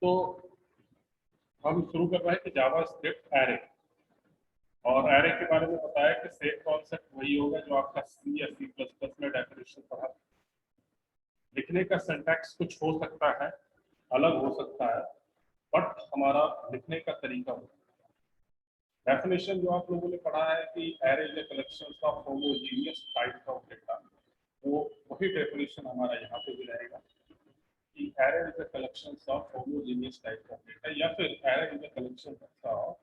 तो हम शुरू कर रहे हैं कि जावा स्क्रिप्ट एरे, और एरे के बारे में बताया कि सेम कॉन्सेप्ट वही होगा जो आपका सी या सी प्लस प्लस में डेफिनेशन पढ़ा। लिखने का सिंटैक्स कुछ हो सकता है, अलग हो सकता है, बट हमारा लिखने का तरीका होगा। डेफिनेशन जो आप लोगों ने पढ़ा है कि array is a collection of homogeneous types of data, वो वही डेफिनेशन हमारा यहाँ पे भी रहेगा कि array is a collection of homogeneous types of data, या फिर array is a collection of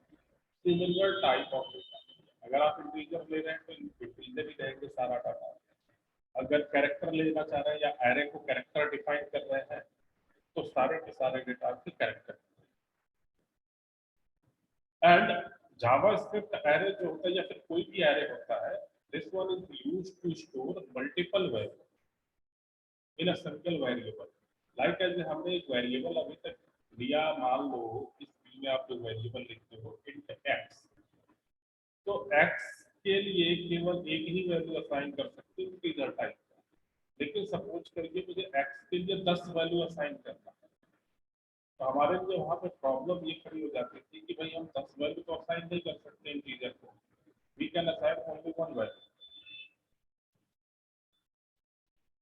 similar type of data. अगर आप इंटीजर ले रहे हैं तो इंटीजर ही रहेंगे सारा डाटा। अगर कैरेक्टर लेना चाह रहे हैं या एरे को कैरेक्टर डिफाइन कर रहे हैं तो सारे के सारे डेटा आपके कैरेक्टर। एंड जावास्क्रिप्ट एरे जो होता है या फिर कोई भी एरे होता है, this one is used to store multiple value in a single variable. Like as हमने एक वेरिएबल अभी तक लिया, मान लो इस बी में आप जो वेरिएबल लिखते हो इंट एक्स, तो x के लिए केवल एक ही वैल्यू असाइन कर सकते हो इंटीजर टाइप का। लेकिन सपोज करिए मुझे x के लिए 10 वैल्यू असाइन करना है, तो हमारे लिए वहां पे प्रॉब्लम ये खड़ी हो जाती थी कि भाई हम 10 वैल्यू तो असाइन नहीं कर सकते इंटीजर को, we can assign only one value.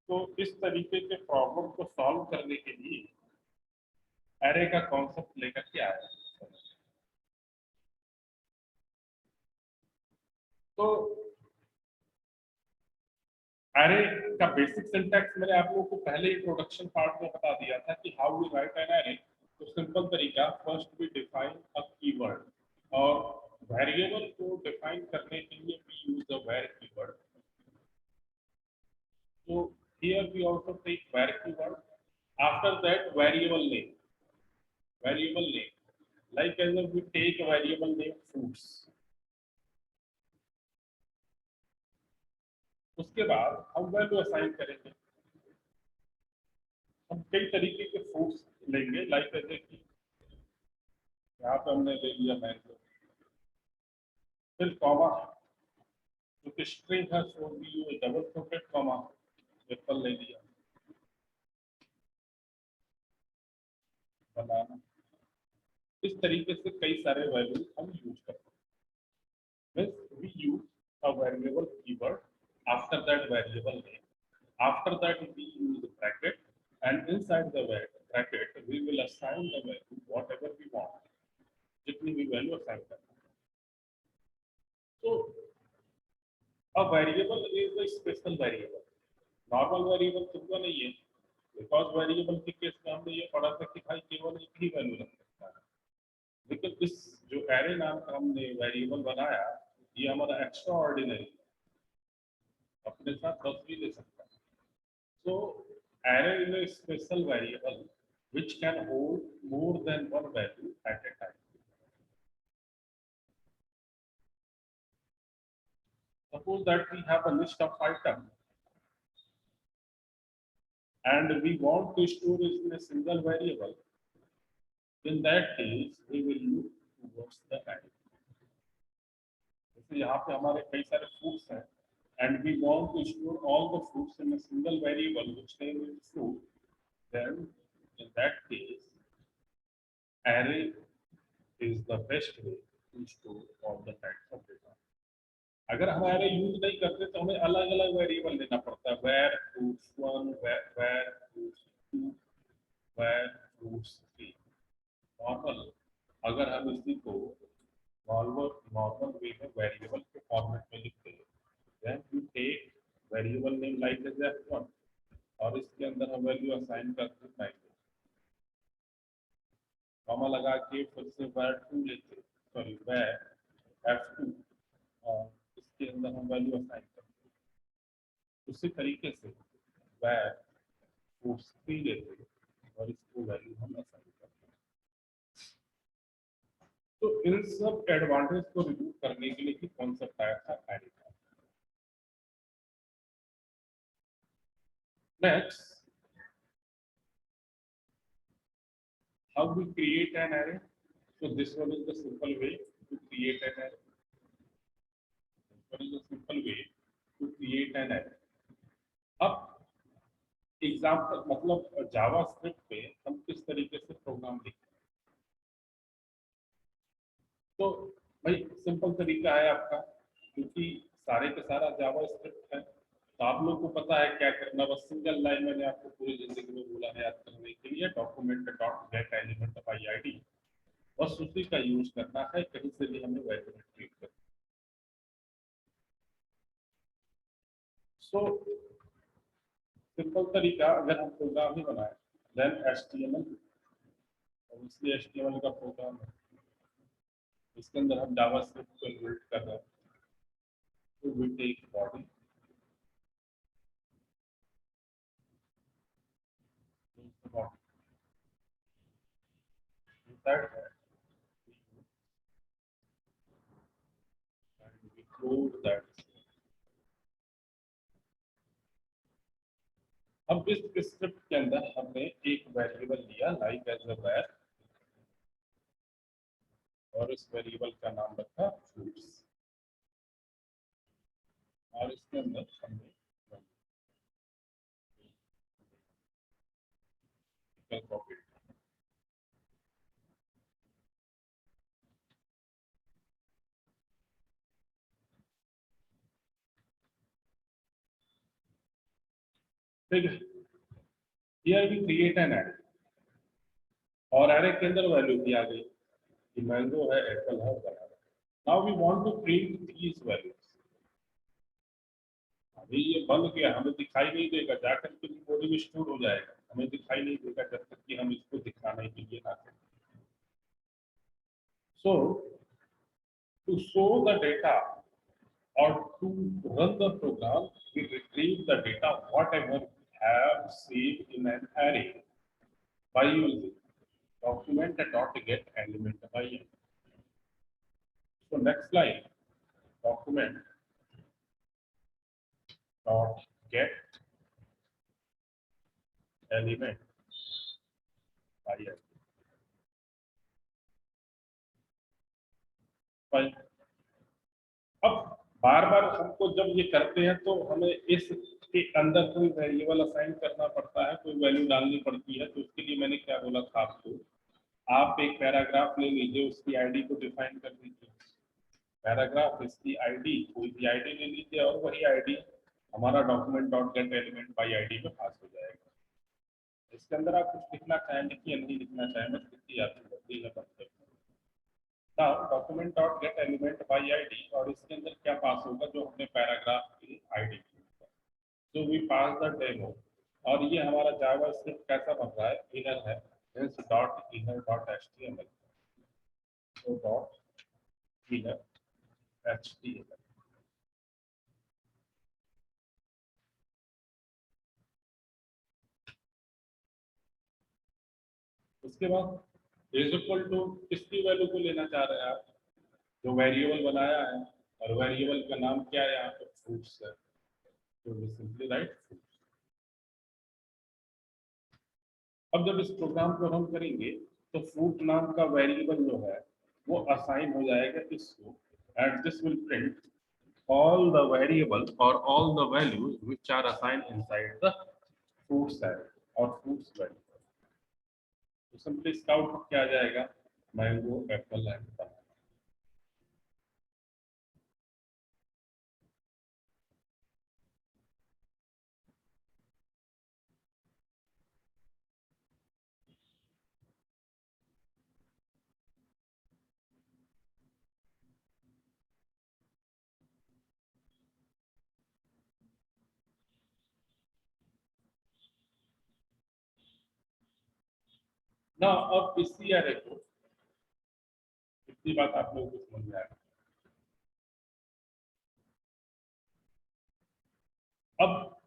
तो इस तरीके के प्रॉब्लम को सॉल्व करने के लिए एरे का कॉन्सेप्ट लेकर के आया। तो एरे का बेसिक सिंटैक्स मैंने आप लोगों को पहले इंट्रोडक्शन पार्ट में बता दिया था कि how we write an array. तो सिंपल तरीका, first we define a keyword, और वेरिएबल को डिफाइन करने के लिए we use the var keyword. तो here we also take var keyword, after that variable name like as we take variable name fruits. उसके बाद हम वैल्यू असाइन करेंगे। हम कई तरीके के फ्रूट्स लेंगे, लाइक जैसे कि यहाँ पे हमने ले लिया मैंगो, फिर कॉमा जो कि स्ट्रिंग है सो भी डबल कोटेड कॉमा एप्पल ले लिया, बनाना। इस तरीके से कई सारे वैल्यू हम यूज करते हैं। Means we use a variable keyword, after that variable name, after that we use the bracket, and inside the bracket we will assign the value whatever we want, जितनी भी वैल्यू असाइन करना है। तो a variable is a special variable, normal variable कितना नहीं है, because variable के case में हमने ये पढ़ा था कि भाई केवल एक ही वैल्यू रख सकता है। लेकिन इस जो एरे नाम का हमने वेरिएबल बनाया, ये हमारा एक्स्ट्रा ऑर्डिनरी, अपने साथ 10 भी ले सकता है। So array is a special variable which can hold more than one value at a time. Suppose that we have a list of items and we want to store it in a single variable. In that case, we will look towards the array. जैसे यहाँ पे हमारे कई सारे fruits हैं and we want to store all the fruits in a single variable which name is fruit, then in that case, array is the best way to store all the types of data. अगर हम array use नहीं करते तो हमें अलग अलग variable लेना पड़ता है, var fruits one, var fruits two, var fruits three. Normal अगर हम इसी को नॉर्मल वे में वेरिएबल के फॉर्मेट में लिखते हैं, then we take variable name like as f1 और इसके अंदर हम वैल्यू असाइन करते हैं, कॉमा लगा के फिर से वेर2 लेते, सॉरी वेर f2, और इसके अंदर हम वैल्यू असाइन करते हैं। उसी तरीके से वैर फ्रूट्स 3 लेते हैं और इसको वैल्यू हम असाइन करते हैं। तो इन सब एडवांटेज को रिमूव करने के लिए ही कॉन्सेप्ट आया था एरे का। Next, how we create an array. So this one is the simple way to create an array. This one is the simple way to create an array. अब example मतलब जावा script पे हम किस तरीके से प्रोग्राम लिखते हैं, तो भाई सिंपल तरीका है आपका, क्योंकि सारे का सारा जावा स्क्रिप्ट है, तो आप लोग को पता है क्या करना। बस सिंगल लाइन मैंने आपको पूरी जिंदगी में बोला है याद करने के लिए, document dot gate element by ID, बस उसी का यूज करना है, कहीं से भी हमें वैल्यू रिट्रीव करना। सो सिंपल तरीका, अगर हम प्रोग्राम ही बनाए देन एचटीएमएल, और इसलिए एचटीएमएल का प्रोग्राम है, इसके अंदर हम जावा स्क्रिप्ट को बिल्ड कर रहे हैं। तो we take body, inside that and we close that। अब इस स्क्रिप्ट के अंदर हमने एक वेरिएबल लिया लाइक एज अ var, और इस वेरिएबल का नाम रखा fruits, और इसके अंदर हमने कॉपी। ठीक है, here we create an array, और एरे के अंदर वैल्यू भी आ गई कि मैंगो है, एप्पल है, banana. Now we want to print these values. अभी ये बंद किया, हमें दिखाई नहीं देगा, जाकर के मेमोरी में स्टोर हो जाएगा, हमें दिखाई नहीं देगा जब तक कि हम इसको दिखाने के लिए ना करें। So to show the data or to run the program, we retrieve the data whatever we have saved in an array by using document.get element by n. So next line, document dot get element by n. Fine. अब बार बार हमको जब ये करते हैं तो हमें इस के अंदर कोई वेरिएबल असाइन करना पड़ता है, कोई वैल्यू डालनी पड़ती है। तो उसके लिए मैंने क्या बोला था आपको, आप एक पैराग्राफ ले लीजिए, उसकी आईडी को डिफाइन कर दीजिए। पैराग्राफ इसकी आईडी, कोई भी आईडी ले लीजिए, और वही आईडी हमारा document dot gate element by ID में पास हो जाएगा। इसके अंदर आप कुछ लिखना चाहें लिखिए, नहीं लिखना चाहें मत लिखिए, आपकी मर्जी है बंद कर। Now document dot gate element by ID, और इसके अंदर क्या पास होगा, जो हमने पैराग्राफ की आईडी की, तो वी पास द डेमो। और ये हमारा जावा स्क्रिप्ट कैसा बन रहा है, इनर है, इस डॉट इनर डॉट एचटीएमएल, तो डॉट इनर एचटीएमएल। उसके बाद इज इक्वल टू किसकी वैल्यू को लेना चाह रहे हैं आप, जो वेरिएबल बनाया है, और वेरिएबल का नाम क्या है यहाँ पे, फ्रूट्स है, तो वी सिंपली राइट फ्रूट्स। अब जब इस प्रोग्राम को रन करेंगे तो फ्रूट नाम का वेरिएबल जो है वो असाइन हो जाएगा इसको, and this will print all the variable or all the values which are assigned inside the fruits array or fruits variable। तो सिंपली इसका आउटपुट क्या आ जाएगा, मैंगो, एप्पल एंड बनाना। ना अब इसी एरे को, इतनी बात आप लोगों को समझ में आएगा। अब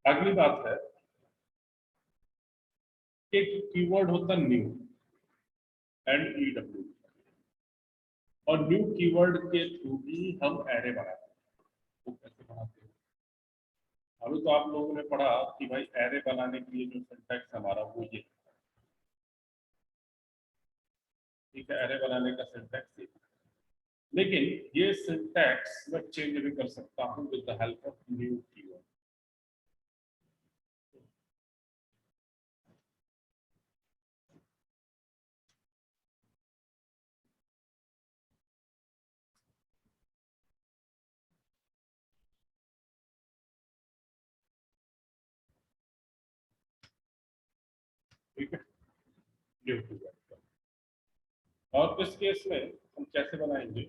अगली बात है, एक कीवर्ड होता है न्यू, NEW, और न्यू कीवर्ड के थ्रू भी हम एरे बनाते हैं। वो कैसे बनाते हैं, अभी तो आप लोगों ने पढ़ा कि भाई एरे बनाने के लिए जो सिंटैक्स हमारा वो ये, ठीक है, एरे बनाने का सिंटैक्स ये, लेकिन ये सिंटैक्स मैं चेंज भी कर सकता हूँ with the help of new keyword. Give to variable. और इस केस में हम कैसे बनाएंगे?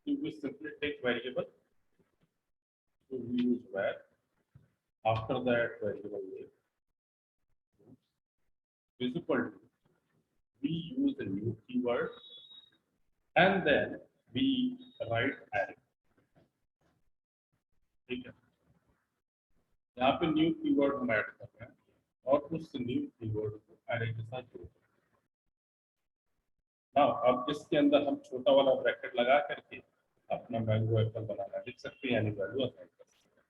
We simply take variable, so we use var, after that variable name is equal to, we use a new keyword and then we write array। ठीक है, यहाँ पे न्यू कीवर्ड हम ऐड कर रहे हैं और उस न्यू कीवर्ड को array के साथ जोड़ रहे हैं। नाउ अब इसके अंदर हम छोटा वाला ब्रैकेट लगा करके अपना मैंगो एप्पल बनाना लिख सकते हैं, यानी वैल्यू असाइन कर सकते हैं।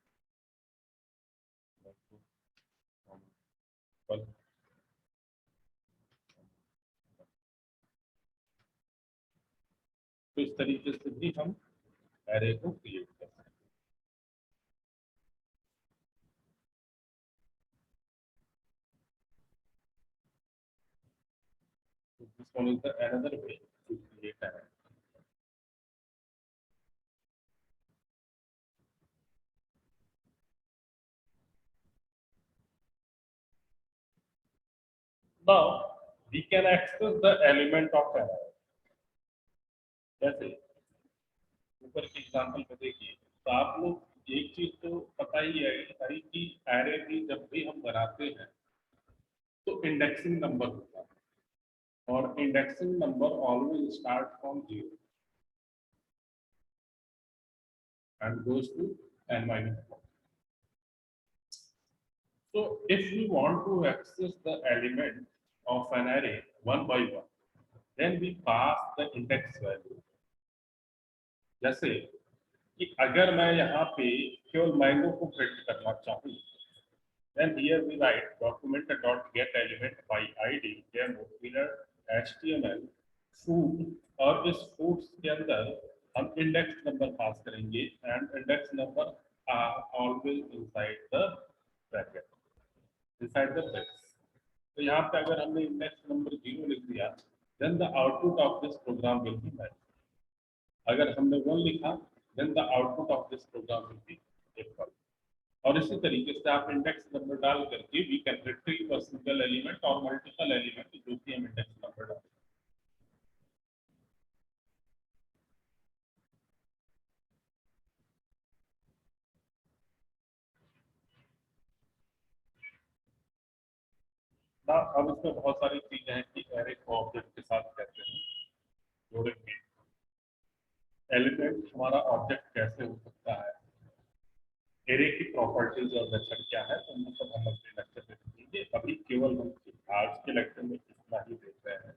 तो इस तरीके से भी हम एरे को क्रिएट कर सकते हैं। So this one is the another way to create an array. Now we can access the element of an array। जैसे ऊपर के एग्जांपल में देखिए, तो आप लोग एक चीज तो पता ही है कि एरे भी जब भी हम बनाते हैं तो इंडेक्सिंग नंबर होता है और indexing number always start from 0 and goes to n-1। So if we want to access the element of an array one by one, then we pass the index value। जैसे कि अगर मैं यहाँ पे केवल मैंगो को प्रिंट करना चाहूँ, then here we write document dot get element by id demo inner html food, और इस foods के अंदर हम इंडेक्स नंबर पास करेंगे and index number are always inside the bracket, inside the bracket. तो यहाँ पे अगर हमने इंडेक्स नंबर 0 लिख दिया, then the output of this program will be 9। अगर हमने 1 लिखा, then the output of this program will be 1। और इसी तरीके से आप इंडेक्स नंबर डाल करके we can retrieve a single element और मल्टीपल एलिमेंट जो कि हम इंडेक्स नंबर डालते हैं। ना अब इसमें बहुत सारी चीजें हैं कि एरे को ऑब्जेक्ट के साथ कैसे हम जोड़ेंगे, एलिमेंट हमारा ऑब्जेक्ट कैसे हो सकता है, एरे की प्रॉपर्टीज और मेथड क्या है, तो हम सब हम अपने लेक्चर में देखेंगे। अभी केवल हम आज के लेक्चर में इतना ही देख रहे हैं।